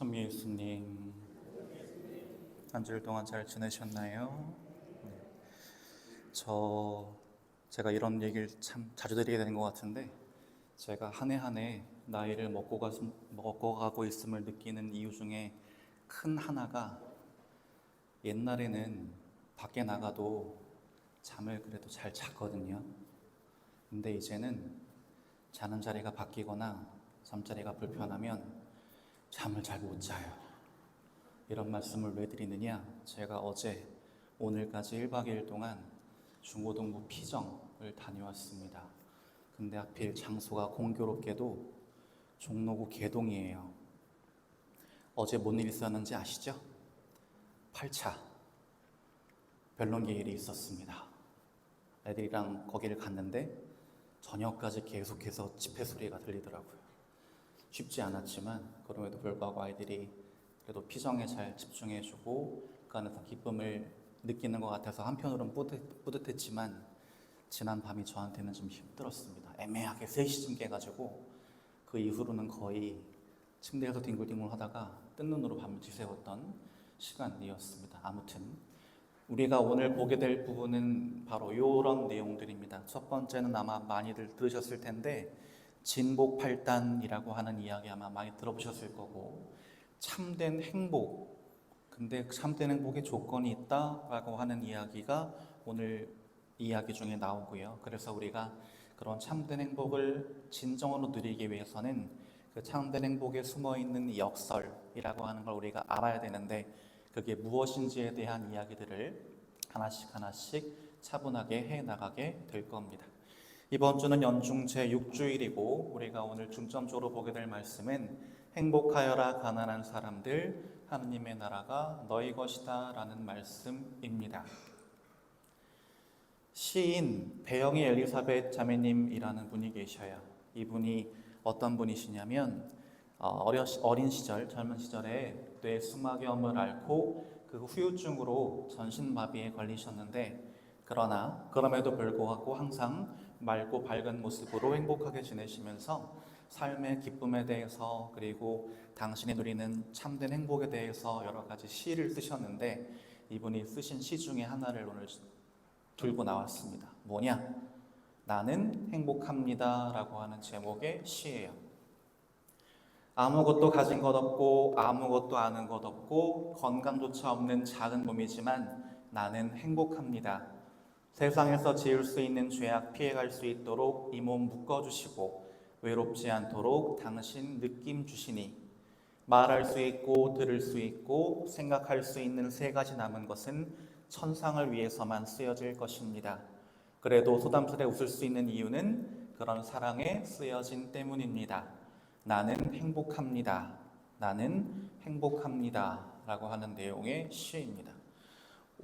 천미 예수님, 한 주일 동안 잘 지내셨나요? 네. 제가 이런 얘기를 참 자주 드리게 되는 것 같은데, 제가 한 해 한 해 나이를 먹어가고 있음을 느끼는 이유 중에 큰 하나가, 옛날에는 밖에 나가도 잠을 그래도 잘 잤거든요. 근데 이제는 자는 자리가 바뀌거나 잠자리가 불편하면 잠을 잘 못 자요. 이런 말씀을 왜 드리느냐? 제가 어제 오늘까지 1박 2일 동안 중고등부 피정을 다녀왔습니다. 근데 하필 장소가 공교롭게도 종로구 개동이에요. 어제 뭔 일 있었는지 아시죠? 8차 변론계 일이 있었습니다. 애들이랑 거기를 갔는데 저녁까지 계속해서 집회 소리가 들리더라고요. 쉽지 않았지만 그럼에도 불구하고 아이들이 그래도 피정에 잘 집중해주고 그 안에서 기쁨을 느끼는 것 같아서 한편으로는 뿌듯했지만, 지난 밤이 저한테는 좀 힘들었습니다. 애매하게 3시쯤 깨가지고 그 이후로는 거의 침대에서 뒹굴뒹굴 하다가 뜬 눈으로 밤을 지새웠던 시간이었습니다. 아무튼 우리가 오늘 보게 될 부분은 바로 이런 내용들입니다. 첫 번째는 아마 많이들 들으셨을 텐데, 진복팔단이라고 하는 이야기 아마 많이 들어보셨을 거고, 참된 행복, 근데 참된 행복의 조건이 있다라고 하는 이야기가 오늘 이야기 중에 나오고요. 그래서 우리가 그런 참된 행복을 진정으로 누리기 위해서는 그 참된 행복에 숨어있는 역설이라고 하는 걸 우리가 알아야 되는데, 그게 무엇인지에 대한 이야기들을 하나씩 차분하게 해나가게 될 겁니다. 이번 주는 연중 제6주일이고 우리가 오늘 중점적으로 보게 될 말씀은 행복하여라 가난한 사람들, 하느님의 나라가 너희 것이다 라는 말씀입니다. 시인 배영희 엘리사벳 자매님이라는 분이 계셔요. 이분이 어떤 분이시냐면 어린 시절, 젊은 시절에 뇌수막염을 앓고 그 후유증으로 전신마비에 걸리셨는데, 그럼에도 불구하고 항상 맑고 밝은 모습으로 행복하게 지내시면서 삶의 기쁨에 대해서, 그리고 당신이 누리는 참된 행복에 대해서 여러 가지 시를 쓰셨는데, 이분이 쓰신 시 중에 하나를 오늘 들고 나왔습니다. 뭐냐? 나는 행복합니다 라고 하는 제목의 시예요. 아무것도 가진 것 없고 아무것도 아는 것 없고 건강조차 없는 작은 몸이지만 나는 행복합니다. 세상에서 지을 수 있는 죄악 피해갈 수 있도록 이 몸 묶어주시고 외롭지 않도록 당신 느낌 주시니, 말할 수 있고 들을 수 있고 생각할 수 있는 3가지 남은 것은 천상을 위해서만 쓰여질 것입니다. 그래도 소담스레 웃을 수 있는 이유는 그런 사랑에 쓰여진 때문입니다. 나는 행복합니다. 나는 행복합니다 라고 하는 내용의 시입니다.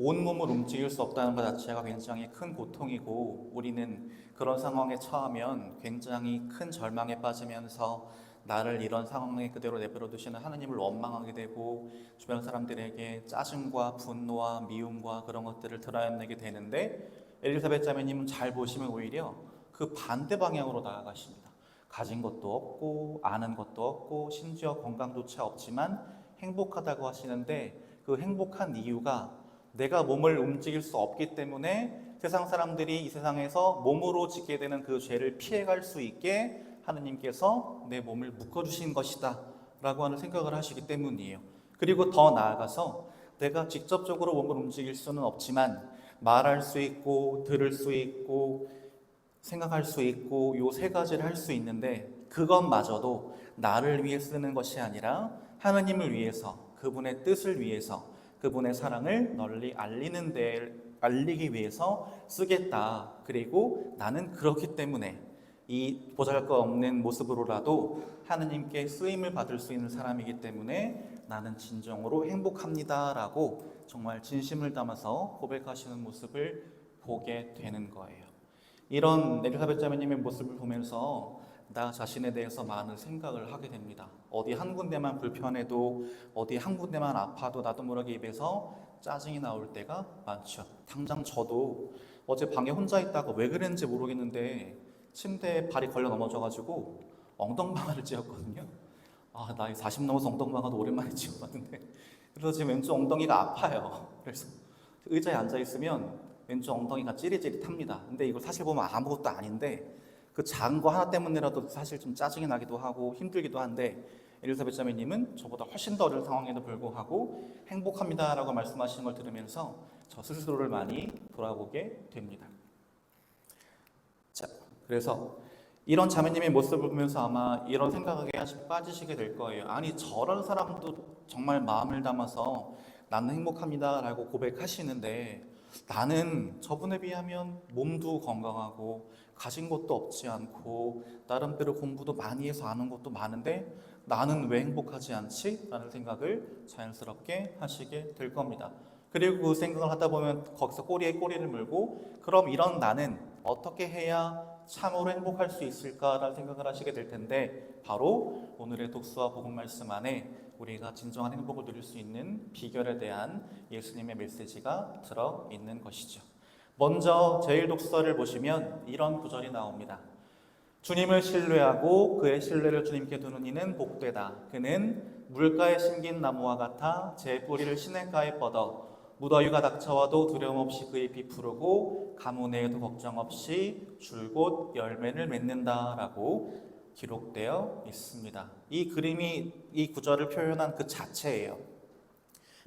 온몸을 움직일 수 없다는 것 자체가 굉장히 큰 고통이고, 우리는 그런 상황에 처하면 굉장히 큰 절망에 빠지면서 나를 이런 상황에 그대로 내버려 두시는 하나님을 원망하게 되고, 주변 사람들에게 짜증과 분노와 미움과 그런 것들을 드러내게 되는데, 엘리사벳 자매님은 잘 보시면 오히려 그 반대 방향으로 나아가십니다. 가진 것도 없고 아는 것도 없고 심지어 건강조차 없지만 행복하다고 하시는데, 그 행복한 이유가 내가 몸을 움직일 수 없기 때문에 세상 사람들이 이 세상에서 몸으로 짓게 되는 그 죄를 피해갈 수 있게 하느님께서 내 몸을 묶어주신 것이다 라고 하는 생각을 하시기 때문이에요. 그리고 더 나아가서 내가 직접적으로 몸을 움직일 수는 없지만 말할 수 있고 들을 수 있고 생각할 수 있고 요 3가지를 할 수 있는데, 그것마저도 나를 위해 쓰는 것이 아니라 하느님을 위해서, 그분의 뜻을 위해서, 그분의 사랑을 널리 알리기 위해서 쓰겠다. 그리고 나는 그렇기 때문에 이 보잘것없는 모습으로라도 하느님께 쓰임을 받을 수 있는 사람이기 때문에 나는 진정으로 행복합니다 라고 정말 진심을 담아서 고백하시는 모습을 보게 되는 거예요. 이런 엘리사벳 자매님의 모습을 보면서 나 자신에 대해서 많은 생각을 하게 됩니다. 어디 한 군데만 불편해도, 어디 한 군데만 아파도 나도 모르게 입에서 짜증이 나올 때가 많죠. 당장 저도 어제 방에 혼자 있다가 왜 그랬는지 모르겠는데 침대에 발이 걸려 넘어져가지고 엉덩방아를 찧었거든요. 나이 40 넘어서 엉덩방아도 오랜만에 찍어봤는데 그래서 지금 왼쪽 엉덩이가 아파요. 그래서 의자에 앉아 있으면 왼쪽 엉덩이가 찌릿찌릿합니다. 근데 이걸 사실 보면 아무것도 아닌데 그 작은 거 하나 때문이라도 사실 좀 짜증이 나기도 하고 힘들기도 한데, 엘리사벳 자매님은 저보다 훨씬 더 어려운 상황에도 불구하고 행복합니다라고 말씀하시는 걸 들으면서 저 스스로를 많이 돌아보게 됩니다. 자, 그래서 이런 자매님의 모습을 보면서 아마 이런 생각에 빠지시게 될 거예요. 아니, 저런 사람도 정말 마음을 담아서 나는 행복합니다라고 고백하시는데 나는 저분에 비하면 몸도 건강하고 가진 것도 없지 않고 나름대로 공부도 많이 해서 아는 것도 많은데 나는 왜 행복하지 않지? 라는 생각을 자연스럽게 하시게 될 겁니다. 그리고 그 생각을 하다 보면 거기서 꼬리에 꼬리를 물고 그럼 이런 나는 어떻게 해야 참으로 행복할 수 있을까라는 생각을 하시게 될 텐데, 바로 오늘의 독서와 복음 말씀 안에 우리가 진정한 행복을 누릴 수 있는 비결에 대한 예수님의 메시지가 들어있는 것이죠. 먼저 제1독서를 보시면 이런 구절이 나옵니다. 주님을 신뢰하고 그의 신뢰를 주님께 두는 이는 복되다. 그는 물가에 심긴 나무와 같아 제 뿌리를 시냇가에 뻗어 무더위가 닥쳐와도 두려움 없이 그 잎이 푸르고 가뭄에도 걱정 없이 줄곧 열매를 맺는다라고 기록되어 있습니다. 이 그림이 이 구절을 표현한 그 자체예요.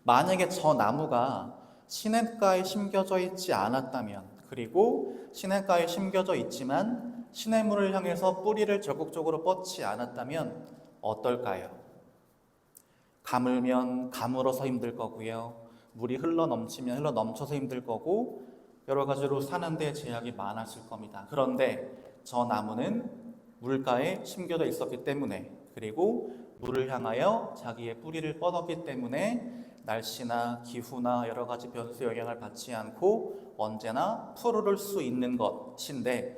만약에 저 나무가 시냇가에 심겨져 있지 않았다면, 그리고 시냇가에 심겨져 있지만 시냇물을 향해서 뿌리를 적극적으로 뻗지 않았다면 어떨까요? 가물면 가물어서 힘들 거고요. 물이 흘러 넘치면 흘러 넘쳐서 힘들 거고 여러 가지로 사는데 제약이 많았을 겁니다. 그런데 저 나무는 물가에 심겨져 있었기 때문에, 그리고 물을 향하여 자기의 뿌리를 뻗었기 때문에 날씨나 기후나 여러 가지 변수의 영향을 받지 않고 언제나 푸르를 수 있는 것인데,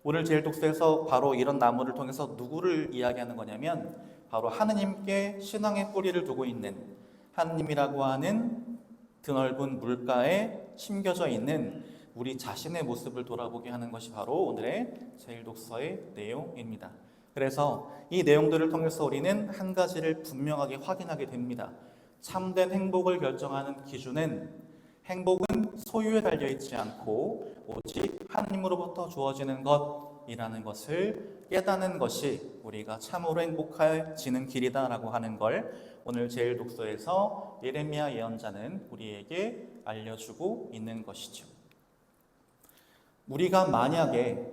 오늘 제1독서에서 바로 이런 나무를 통해서 누구를 이야기하는 거냐면 바로 하느님께 신앙의 뿌리를 두고 있는, 하느님이라고 하는 드넓은 물가에 심겨져 있는 우리 자신의 모습을 돌아보게 하는 것이 바로 오늘의 제1독서의 내용입니다. 그래서 이 내용들을 통해서 우리는 한 가지를 분명하게 확인하게 됩니다. 참된 행복을 결정하는 기준은 행복은 소유에 달려있지 않고 오직 하나님으로부터 주어지는 것이라는 것을 깨닫는 것이 우리가 참으로 행복해지는 길이다라고 하는 걸 오늘 제1독서에서 예레미야 예언자는 우리에게 알려주고 있는 것이죠. 우리가 만약에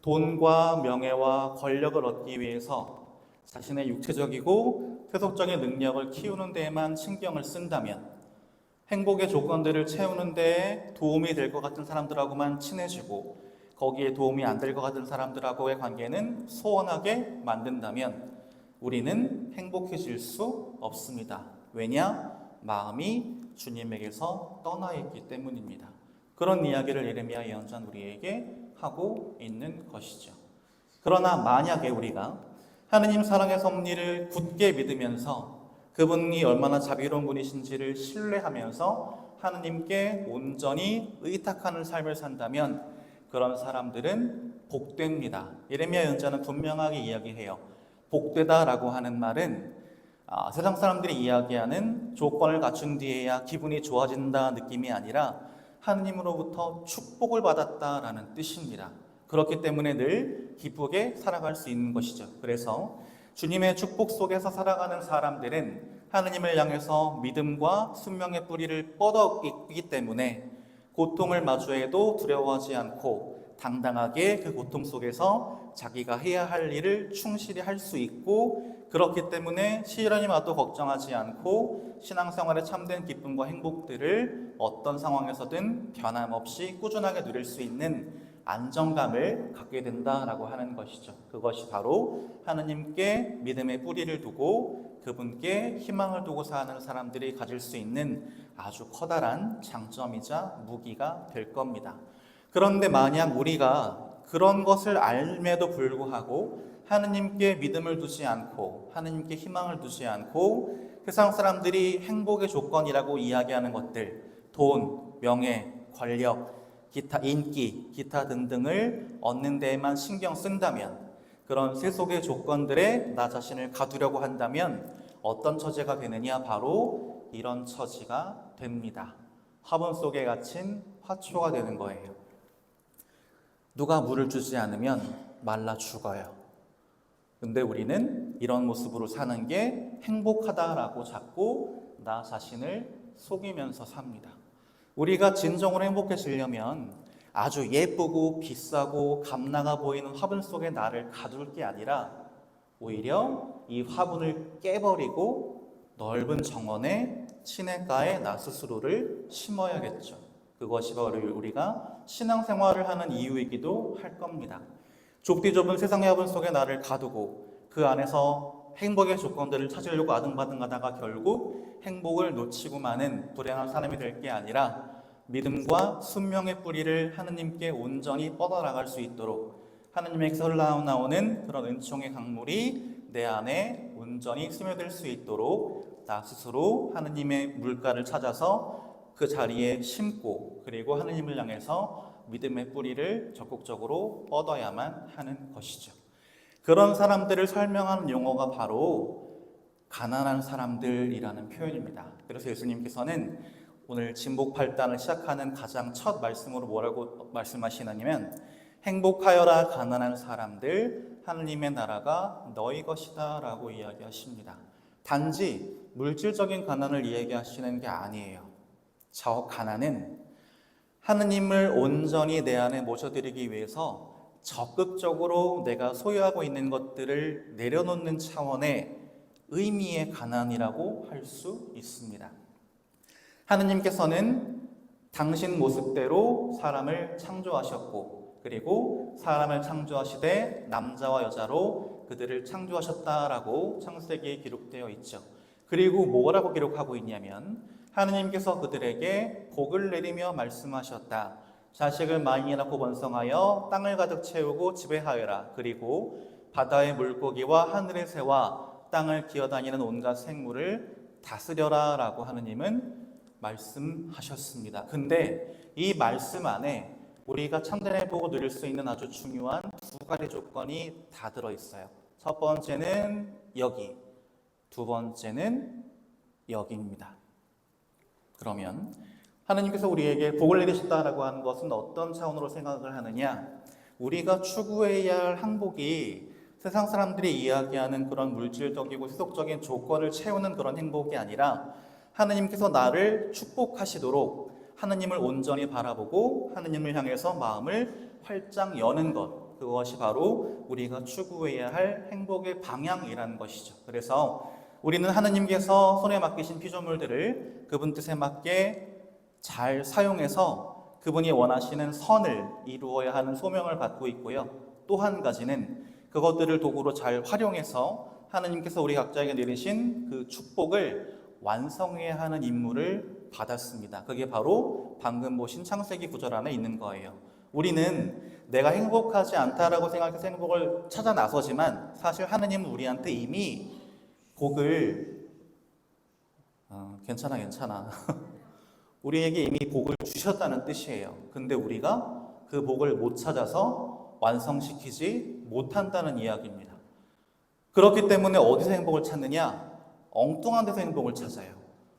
돈과 명예와 권력을 얻기 위해서 자신의 육체적이고 세속적인 능력을 키우는 데에만 신경을 쓴다면, 행복의 조건들을 채우는 데에 도움이 될 것 같은 사람들하고만 친해지고 거기에 도움이 안 될 것 같은 사람들하고의 관계는 소원하게 만든다면 우리는 행복해질 수 없습니다. 왜냐? 마음이 주님에게서 떠나 있기 때문입니다. 그런 이야기를 예레미야 예언자는 우리에게 하고 있는 것이죠. 그러나 만약에 우리가 하느님 사랑의 섭리를 굳게 믿으면서 그분이 얼마나 자비로운 분이신지를 신뢰하면서 하느님께 온전히 의탁하는 삶을 산다면 그런 사람들은 복됩니다. 예레미야 예언자는 분명하게 이야기해요. 복되다라고 하는 말은 세상 사람들이 이야기하는 조건을 갖춘 뒤에야 기분이 좋아진다 느낌이 아니라 하느님으로부터 축복을 받았다라는 뜻입니다. 그렇기 때문에 늘 기쁘게 살아갈 수 있는 것이죠. 그래서 주님의 축복 속에서 살아가는 사람들은 하느님을 향해서 믿음과 순명의 뿌리를 뻗어 있기 때문에 고통을 마주해도 두려워하지 않고 당당하게 그 고통 속에서 자기가 해야 할 일을 충실히 할 수 있고, 그렇기 때문에 시련이 와도 걱정하지 않고 신앙생활의 참된 기쁨과 행복들을 어떤 상황에서든 변함없이 꾸준하게 누릴 수 있는 안정감을 갖게 된다라고 하는 것이죠. 그것이 바로 하느님께 믿음의 뿌리를 두고 그분께 희망을 두고 사는 사람들이 가질 수 있는 아주 커다란 장점이자 무기가 될 겁니다. 그런데 만약 우리가 그런 것을 알매도 불구하고 하느님께 믿음을 두지 않고 하느님께 희망을 두지 않고 세상 사람들이 행복의 조건이라고 이야기하는 것들, 돈, 명예, 권력, 기타 인기, 기타 등등을 얻는 데에만 신경 쓴다면 그런 세속의 조건들에 나 자신을 가두려고 한다면 어떤 처지가 되느냐? 바로 이런 처지가 됩니다. 화분 속에 갇힌 화초가 되는 거예요. 누가 물을 주지 않으면 말라 죽어요. 근데 우리는 이런 모습으로 사는 게 행복하다라고 자꾸 나 자신을 속이면서 삽니다. 우리가 진정으로 행복해지려면 아주 예쁘고 비싸고 값나가 보이는 화분 속에 나를 가둘 게 아니라 오히려 이 화분을 깨버리고 넓은 정원에 시냇가에 나 스스로를 심어야겠죠. 그것이 바로 우리가 신앙생활을 하는 이유이기도 할 겁니다. 좁디 좁은 세상의 화분 속에 나를 가두고 그 안에서 행복의 조건들을 찾으려고 아등바등하다가 결국 행복을 놓치고 마는 불행한 사람이 될 게 아니라 믿음과 순명의 뿌리를 하느님께 온전히 뻗어나갈 수 있도록 하느님에게서 흘러나오는 그런 은총의 강물이 내 안에 온전히 스며들 수 있도록 나 스스로 하느님의 물가를 찾아서 그 자리에 심고 그리고 하느님을 향해서 믿음의 뿌리를 적극적으로 뻗어야만 하는 것이죠. 그런 사람들을 설명하는 용어가 바로 가난한 사람들이라는 표현입니다. 그래서 예수님께서는 오늘 진복 8단을 시작하는 가장 첫 말씀으로 뭐라고 말씀하시느냐면 행복하여라 가난한 사람들 하느님의 나라가 너희 것이다 라고 이야기하십니다. 단지 물질적인 가난을 이야기하시는 게 아니에요. 저 가난은 하느님을 온전히 내 안에 모셔드리기 위해서 적극적으로 내가 소유하고 있는 것들을 내려놓는 차원의 의미의 가난이라고 할 수 있습니다. 하느님께서는 당신 모습대로 사람을 창조하셨고 그리고 사람을 창조하시되 남자와 여자로 그들을 창조하셨다라고 창세기에 기록되어 있죠. 그리고 뭐라고 기록하고 있냐면 하느님께서 그들에게 복을 내리며 말씀하셨다. 자식을 많이 낳고 번성하여 땅을 가득 채우고 지배하여라. 그리고 바다의 물고기와 하늘의 새와 땅을 기어다니는 온갖 생물을 다스려라 라고 하느님은 말씀하셨습니다. 근데 이 말씀 안에 우리가 참된 행복을 누릴 수 있는 아주 중요한 두 가지 조건이 다 들어있어요. 첫 번째는 여기, 두 번째는 여기입니다. 그러면 하느님께서 우리에게 복을 내리셨다라고 하는 것은 어떤 차원으로 생각을 하느냐? 우리가 추구해야 할 행복이 세상 사람들이 이야기하는 그런 물질적이고 세속적인 조건을 채우는 그런 행복이 아니라 하느님께서 나를 축복하시도록 하느님을 온전히 바라보고 하느님을 향해서 마음을 활짝 여는 것, 그것이 바로 우리가 추구해야 할 행복의 방향이라는 것이죠. 그래서 우리는 하느님께서 손에 맡기신 피조물들을 그분 뜻에 맞게 잘 사용해서 그분이 원하시는 선을 이루어야 하는 소명을 받고 있고요. 또 한 가지는 그것들을 도구로 잘 활용해서 하느님께서 우리 각자에게 내리신 그 축복을 완성해야 하는 임무를 받았습니다. 그게 바로 방금 보신 창세기 9절 안에 있는 거예요. 우리는 내가 행복하지 않다라고 생각해서 행복을 찾아 나서지만 사실 하느님은 우리한테 이미 복을 괜찮아 우리에게 이미 복을 주셨다는 뜻이에요. 근데 우리가 그 복을 못 찾아서 완성시키지 못한다는 이야기입니다. 그렇기 때문에 어디서 행복을 찾느냐? 엉뚱한 데서 행복을 찾아요.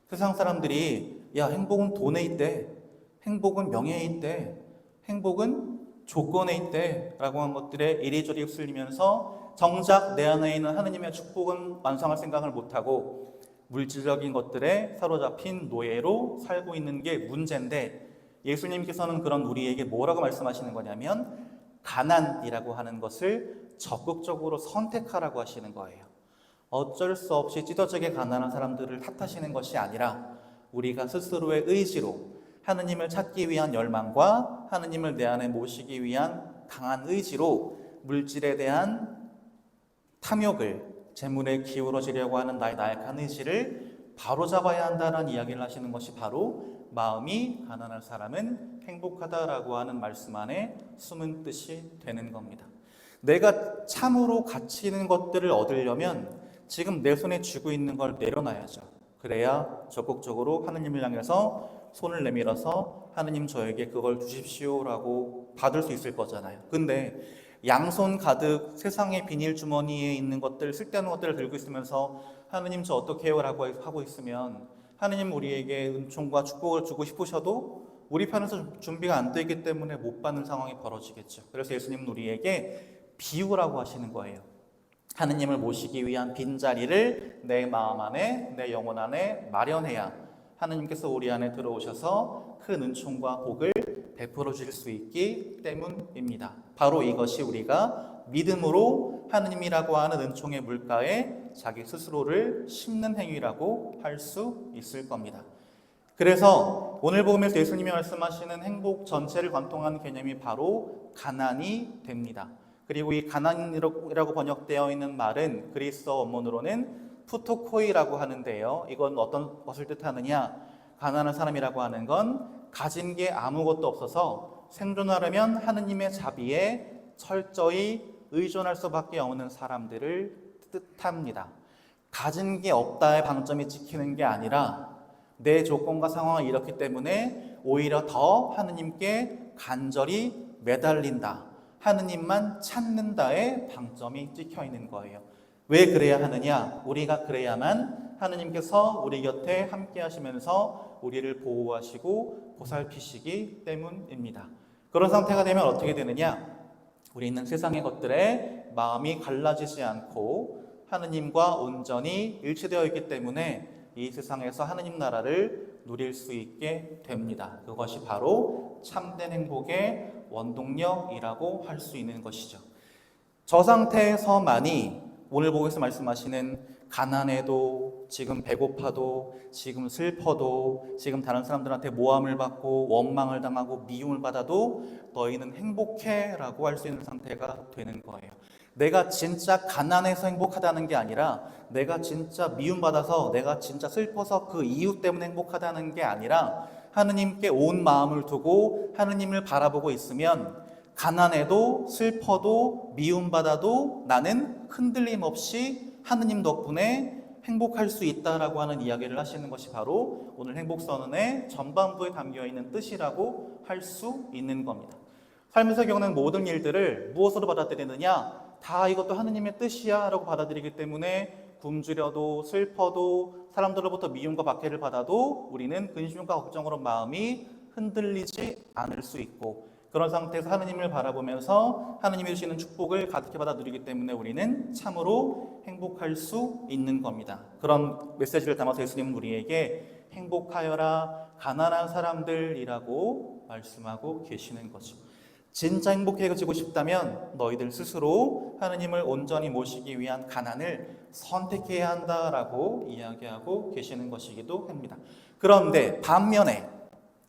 세상 사람들이 야, 행복은 돈에 있대, 행복은 명예에 있대, 행복은 조건에 있대 라고 한 것들에 이리저리 휩쓸리면서 정작 내 안에 있는 하느님의 축복은 완성할 생각을 못하고 물질적인 것들에 사로잡힌 노예로 살고 있는 게 문제인데, 예수님께서는 그런 우리에게 뭐라고 말씀하시는 거냐면 가난이라고 하는 것을 적극적으로 선택하라고 하시는 거예요. 어쩔 수 없이 찢어지게 가난한 사람들을 탓하시는 것이 아니라 우리가 스스로의 의지로 하느님을 찾기 위한 열망과 하느님을 내 안에 모시기 위한 강한 의지로 물질에 대한 탐욕을, 재물에 기울어지려고 하는 나의 나약한 의지를 바로잡아야 한다는 이야기를 하시는 것이 바로 마음이 가난한 사람은 행복하다라고 하는 말씀 안에 숨은 뜻이 되는 겁니다. 내가 참으로 가치 있는 것들을 얻으려면 지금 내 손에 쥐고 있는 걸 내려놔야죠. 그래야 적극적으로 하느님을 향해서 손을 내밀어서 하느님 저에게 그걸 주십시오라고 받을 수 있을 거잖아요. 근데 양손 가득 세상의 비닐 주머니에 있는 것들, 쓸데없는 것들을 들고 있으면서 하느님 저 어떻게 해요? 라고 하고 있으면 하느님 우리에게 은총과 축복을 주고 싶으셔도 우리 편에서 준비가 안 되기 때문에 못 받는 상황이 벌어지겠죠. 그래서 예수님은 우리에게 비우라고 하시는 거예요. 하느님을 모시기 위한 빈자리를 내 마음 안에, 내 영혼 안에 마련해야 하느님께서 우리 안에 들어오셔서 큰 은총과 복을 베풀어 주실 수 있기 때문입니다. 바로 이것이 우리가 믿음으로 하느님이라고 하는 은총의 물가에 자기 스스로를 심는 행위라고 할 수 있을 겁니다. 그래서 오늘 복음에서 예수님이 말씀하시는 행복 전체를 관통하는 개념이 바로 가난이 됩니다. 그리고 이 가난이라고 번역되어 있는 말은 그리스어 원문으로는 푸토코이라고 하는데요. 이건 어떤 것을 뜻하느냐? 가난한 사람이라고 하는 건 가진 게 아무것도 없어서 생존하려면 하느님의 자비에 철저히 의존할 수밖에 없는 사람들을 뜻합니다. 가진 게 없다의 방점이 찍히는 게 아니라 내 조건과 상황이 이렇기 때문에 오히려 더 하느님께 간절히 매달린다. 하느님만 찾는다의 방점이 찍혀 있는 거예요. 왜 그래야 하느냐? 우리가 그래야만 하느님께서 우리 곁에 함께 하시면서 우리를 보호하시고 보살피시기 때문입니다. 그런 상태가 되면 어떻게 되느냐? 우리는 세상의 것들에 마음이 갈라지지 않고 하느님과 온전히 일치되어 있기 때문에 이 세상에서 하느님 나라를 누릴 수 있게 됩니다. 그것이 바로 참된 행복의 원동력이라고 할 수 있는 것이죠. 저 상태에서만이 오늘 복음에서 말씀하시는 가난해도, 지금 배고파도, 지금 슬퍼도, 지금 다른 사람들한테 모함을 받고 원망을 당하고 미움을 받아도 너희는 행복해 라고 할 수 있는 상태가 되는 거예요. 내가 진짜 가난해서 행복하다는 게 아니라 내가 진짜 미움받아서 내가 진짜 슬퍼서 그 이유 때문에 행복하다는 게 아니라 하느님께 온 마음을 두고 하느님을 바라보고 있으면 가난해도 슬퍼도 미움받아도 나는 흔들림 없이 하느님 덕분에 행복할 수 있다라고 하는 이야기를 하시는 것이 바로 오늘 행복선언의 전반부에 담겨있는 뜻이라고 할 수 있는 겁니다. 삶에서 겪는 모든 일들을 무엇으로 받아들이느냐? 다 이것도 하느님의 뜻이야 라고 받아들이기 때문에 굶주려도 슬퍼도 사람들로부터 미움과 박해를 받아도 우리는 근심과 걱정으로 마음이 흔들리지 않을 수 있고 그런 상태에서 하느님을 바라보면서 하느님이 주시는 축복을 가득히 받아 누리기 때문에 우리는 참으로 행복할 수 있는 겁니다. 그런 메시지를 담아서 예수님은 우리에게 행복하여라 가난한 사람들이라고 말씀하고 계시는 거죠. 진짜 행복해지고 싶다면 너희들 스스로 하느님을 온전히 모시기 위한 가난을 선택해야 한다라고 이야기하고 계시는 것이기도 합니다. 그런데 반면에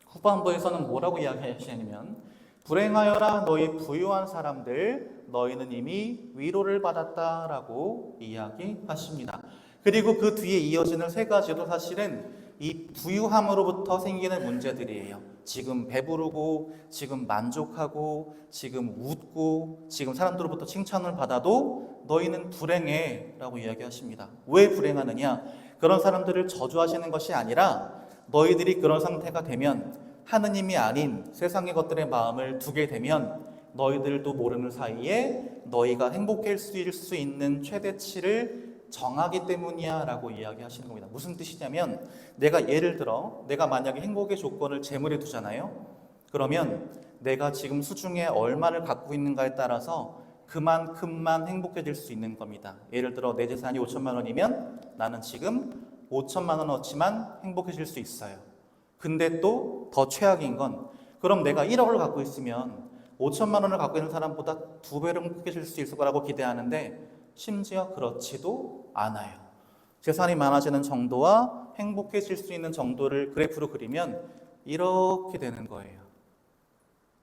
후반부에서는 뭐라고 이야기하시냐면 불행하여라 너희 부유한 사람들 너희는 이미 위로를 받았다라고 이야기하십니다. 그리고 그 뒤에 이어지는 세 가지도 사실은 이 부유함으로부터 생기는 문제들이에요. 지금 배부르고 지금 만족하고 지금 웃고 지금 사람들로부터 칭찬을 받아도 너희는 불행해 라고 이야기하십니다. 왜 불행하느냐? 그런 사람들을 저주하시는 것이 아니라 너희들이 그런 상태가 되면 하느님이 아닌 세상의 것들의 마음을 두게 되면 너희들도 모르는 사이에 너희가 행복해질 수 있는 최대치를 정하기 때문이야 라고 이야기하시는 겁니다. 무슨 뜻이냐면 내가 예를 들어 내가 만약에 행복의 조건을 재물에 두잖아요. 그러면 내가 지금 수중에 얼마를 갖고 있는가에 따라서 그만큼만 행복해질 수 있는 겁니다. 예를 들어 내 재산이 5천만 원이면 나는 지금 5천만 원어치만 행복해질 수 있어요. 근데 또 더 최악인 건 그럼 내가 1억을 갖고 있으면 5천만 원을 갖고 있는 사람보다 2배로 행복해질 수 있을 거라고 기대하는데 심지어 그렇지도 않아요. 재산이 많아지는 정도와 행복해질 수 있는 정도를 그래프로 그리면 이렇게 되는 거예요.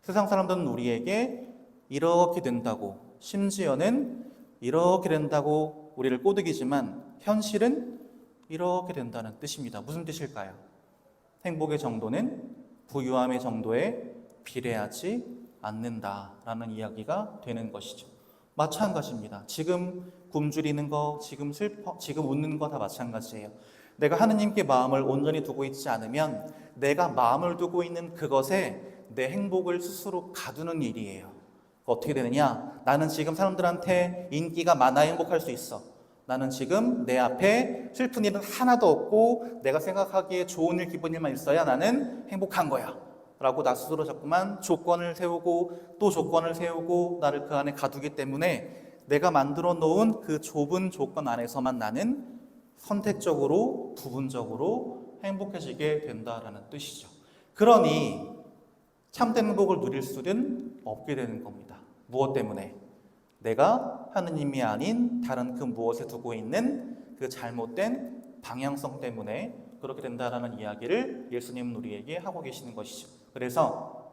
세상 사람들은 우리에게 이렇게 된다고 심지어는 이렇게 된다고 우리를 꼬드기지만 현실은 이렇게 된다는 뜻입니다. 무슨 뜻일까요? 행복의 정도는 부유함의 정도에 비례하지 않는다라는 이야기가 되는 것이죠. 마찬가지입니다. 지금 굶주리는 거, 지금 웃는 거 다 마찬가지예요. 내가 하느님께 마음을 온전히 두고 있지 않으면 내가 마음을 두고 있는 그것에 내 행복을 스스로 가두는 일이에요. 어떻게 되느냐? 나는 지금 사람들한테 인기가 많아야 행복할 수 있어. 나는 지금 내 앞에 슬픈 일은 하나도 없고 내가 생각하기에 좋은 일, 기쁜 일만 있어야 나는 행복한 거야 라고 나 스스로 자꾸만 조건을 세우고 또 조건을 세우고 나를 그 안에 가두기 때문에 내가 만들어 놓은 그 좁은 조건 안에서만 나는 선택적으로 부분적으로 행복해지게 된다라는 뜻이죠. 그러니 참된 행복을 누릴 수는 없게 되는 겁니다. 무엇 때문에? 내가 하느님이 아닌 다른 그 무엇에 두고 있는 그 잘못된 방향성 때문에 그렇게 된다라는 이야기를 예수님은 우리에게 하고 계시는 것이죠. 그래서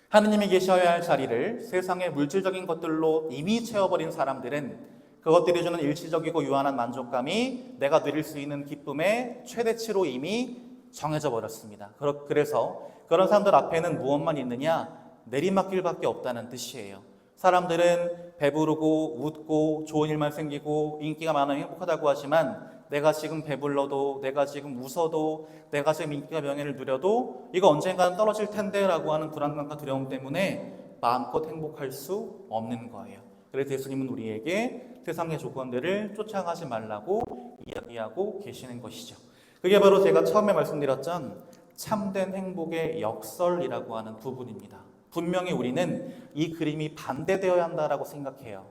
하느님이 계셔야 할 자리를 세상의 물질적인 것들로 이미 채워버린 사람들은 그것들이 주는 일시적이고 유한한 만족감이 내가 누릴 수 있는 기쁨의 최대치로 이미 정해져 버렸습니다. 그래서 그런 사람들 앞에는 무엇만 있느냐? 내리막길밖에 없다는 뜻이에요. 사람들은 배부르고 웃고 좋은 일만 생기고 인기가 많으면 행복하다고 하지만 내가 지금 배불러도 내가 지금 웃어도 내가 지금 인기와 명예를 누려도 이거 언젠가는 떨어질 텐데 라고 하는 불안감과 두려움 때문에 마음껏 행복할 수 없는 거예요. 그래서 예수님은 우리에게 세상의 조건들을 쫓아가지 말라고 이야기하고 계시는 것이죠. 그게 바로 제가 처음에 말씀드렸던 참된 행복의 역설이라고 하는 부분입니다. 분명히 우리는 이 그림이 반대되어야 한다라고 생각해요.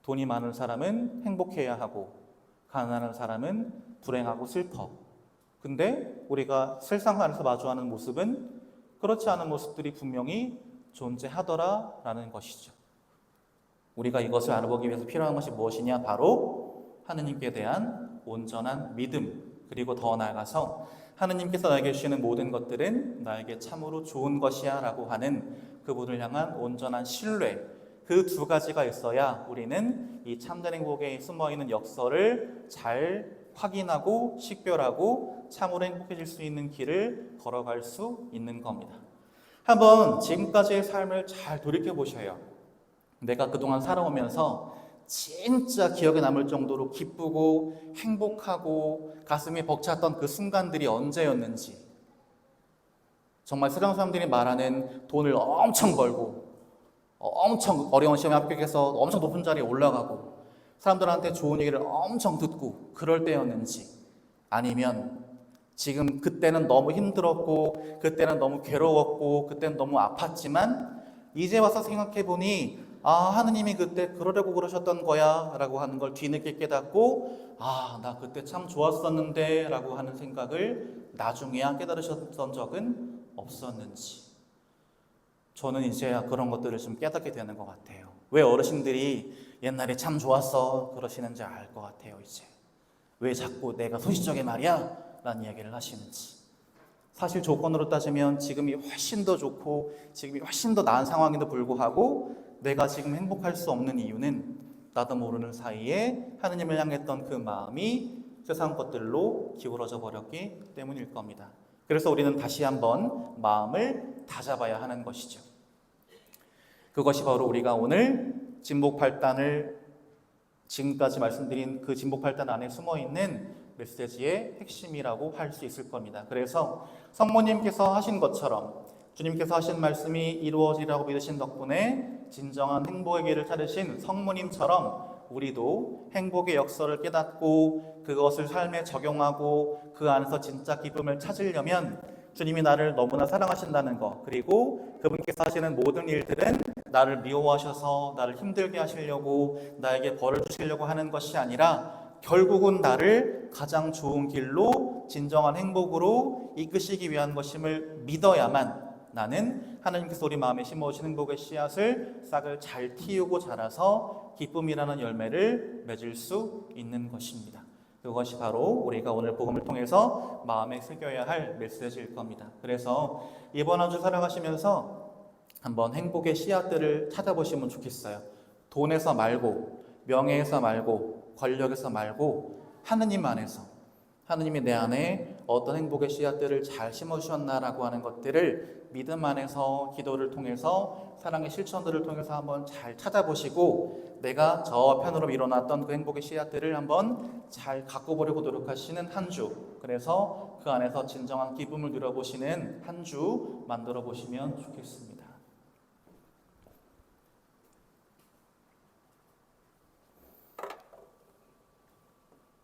돈이 많은 사람은 행복해야 하고 가난한 사람은 불행하고 슬퍼. 근데 우리가 세상 안에서 마주하는 모습은 그렇지 않은 모습들이 분명히 존재하더라라는 것이죠. 우리가 이것을 알아보기 위해서 필요한 것이 무엇이냐? 바로 하느님께 대한 온전한 믿음, 그리고 더 나아가서 하느님께서 나에게 주시는 모든 것들은 나에게 참으로 좋은 것이야 라고 하는 그분을 향한 온전한 신뢰, 그 두 가지가 있어야 우리는 이 참된 행복에 숨어있는 역설을 잘 확인하고 식별하고 참으로 행복해질 수 있는 길을 걸어갈 수 있는 겁니다. 한번 지금까지의 삶을 잘 돌이켜보셔요. 내가 그동안 살아오면서 진짜 기억에 남을 정도로 기쁘고 행복하고 가슴이 벅찼던 그 순간들이 언제였는지, 정말 세상 사람들이 말하는 돈을 엄청 벌고 엄청 어려운 시험에 합격해서 엄청 높은 자리에 올라가고 사람들한테 좋은 얘기를 엄청 듣고 그럴 때였는지, 아니면 지금 그때는 너무 힘들었고 그때는 너무 괴로웠고 그때는 너무 아팠지만 이제 와서 생각해보니 하느님이 그때 그러려고 그러셨던 거야 라고 하는 걸 뒤늦게 깨닫고 나 그때 참 좋았었는데 라고 하는 생각을 나중에야 깨달으셨던 적은 없었는지, 저는 이제야 그런 것들을 좀 깨닫게 되는 것 같아요. 왜 어르신들이 옛날에 참 좋았어 그러시는지 알 것 같아요. 이제 왜 자꾸 내가 소시적에 말이야 라는 이야기를 하시는지. 사실 조건으로 따지면 지금이 훨씬 더 좋고 지금이 훨씬 더 나은 상황에도 불구하고 내가 지금 행복할 수 없는 이유는 나도 모르는 사이에 하느님을 향했던 그 마음이 세상 것들로 기울어져 버렸기 때문일 겁니다. 그래서 우리는 다시 한번 마음을 다잡아야 하는 것이죠. 그것이 바로 우리가 오늘 진복8단을 지금까지 말씀드린 그 진복8단 안에 숨어있는 메시지의 핵심이라고 할 수 있을 겁니다. 그래서 성모님께서 하신 것처럼 주님께서 하신 말씀이 이루어지라고 믿으신 덕분에 진정한 행복의 길을 찾으신 성모님처럼 우리도 행복의 역설을 깨닫고 그것을 삶에 적용하고 그 안에서 진짜 기쁨을 찾으려면 주님이 나를 너무나 사랑하신다는 것, 그리고 그분께서 하시는 모든 일들은 나를 미워하셔서 나를 힘들게 하시려고 나에게 벌을 주시려고 하는 것이 아니라 결국은 나를 가장 좋은 길로 진정한 행복으로 이끄시기 위한 것임을 믿어야만 나는 하나님께서 우리 마음에 심어주신 행복의 씨앗을 싹을 잘 틔우고 자라서 기쁨이라는 열매를 맺을 수 있는 것입니다. 그것이 바로 우리가 오늘 복음을 통해서 마음에 새겨야 할 메시지일 겁니다. 그래서 이번 한 주 살아가시면서 한번 행복의 씨앗들을 찾아보시면 좋겠어요. 돈에서 말고, 명예에서 말고, 권력에서 말고 하느님 안에서, 하느님이 내 안에 어떤 행복의 씨앗들을 잘 심어주셨나라고 하는 것들을 믿음 안에서 기도를 통해서 사랑의 실천들을 통해서 한번 잘 찾아보시고 내가 저편으로 밀어놨던 그 행복의 씨앗들을 한번 잘 갖고 보려고 노력하시는 한 주, 그래서 그 안에서 진정한 기쁨을 누려보시는 한 주 만들어 보시면 좋겠습니다.